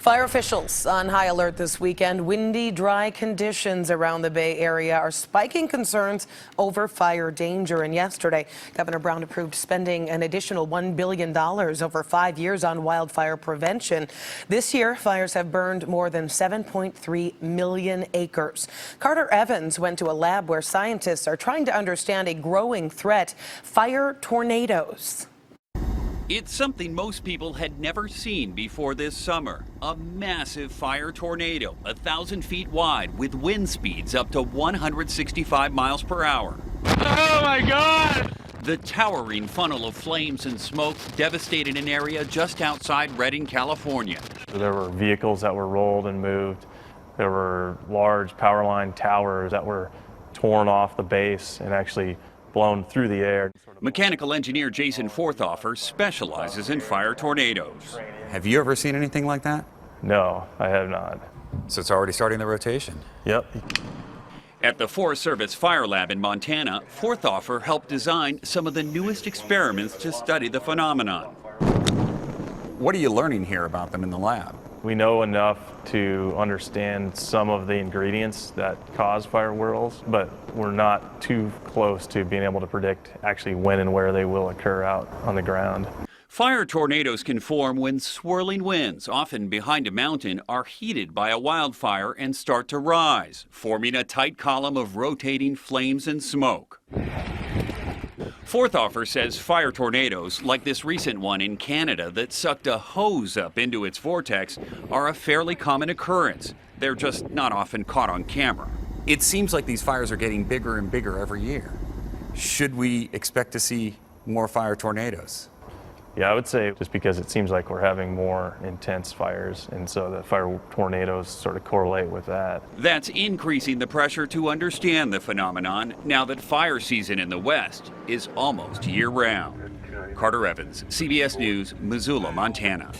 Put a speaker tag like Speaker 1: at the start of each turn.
Speaker 1: Fire officials on high alert this weekend. Windy, dry conditions around the Bay Area are spiking concerns over fire danger. And yesterday, Governor Brown approved spending an additional $1 billion over 5 years on wildfire prevention. This year, fires have burned more than 7.3 million acres. Carter Evans went to a lab where scientists are trying to understand a growing threat: fire tornadoes.
Speaker 2: It's something most people had never seen before this summer. A massive fire tornado, 1,000 feet wide, with wind speeds up to 165 miles per hour.
Speaker 3: Oh my God!
Speaker 2: The towering funnel of flames and smoke devastated an area just outside Redding, California.
Speaker 4: There were vehicles that were rolled and moved. There were large power line towers that were torn off the base and actually blown through the air.
Speaker 2: Mechanical engineer Jason Forthoffer specializes in fire tornadoes.
Speaker 5: Have you ever seen anything like that?
Speaker 4: No, I have not.
Speaker 5: So it's already starting the rotation.
Speaker 4: Yep.
Speaker 2: At the Forest Service Fire Lab in Montana, Forthoffer helped design some of the newest experiments to study the phenomenon.
Speaker 5: What are you learning here about them in the lab?
Speaker 4: We know enough to understand some of the ingredients that cause fire whirls, but we're not too close to being able to predict actually when and where they will occur out on the ground.
Speaker 2: Fire tornadoes can form when swirling winds, often behind a mountain, are heated by a wildfire and start to rise, forming a tight column of rotating flames and smoke. Forthoffer says fire tornadoes, like this recent one in Canada that sucked a hose up into its vortex, are a fairly common occurrence. They're just not often caught on camera.
Speaker 5: It seems like these fires are getting bigger and bigger every year. Should we expect to see more fire tornadoes?
Speaker 4: Yeah, I would say just because it seems like we're having more intense fires, and so the fire tornadoes sort of correlate with that.
Speaker 2: That's increasing the pressure to understand the phenomenon now that fire season in the West is almost year-round. Carter Evans, CBS News, Missoula, Montana.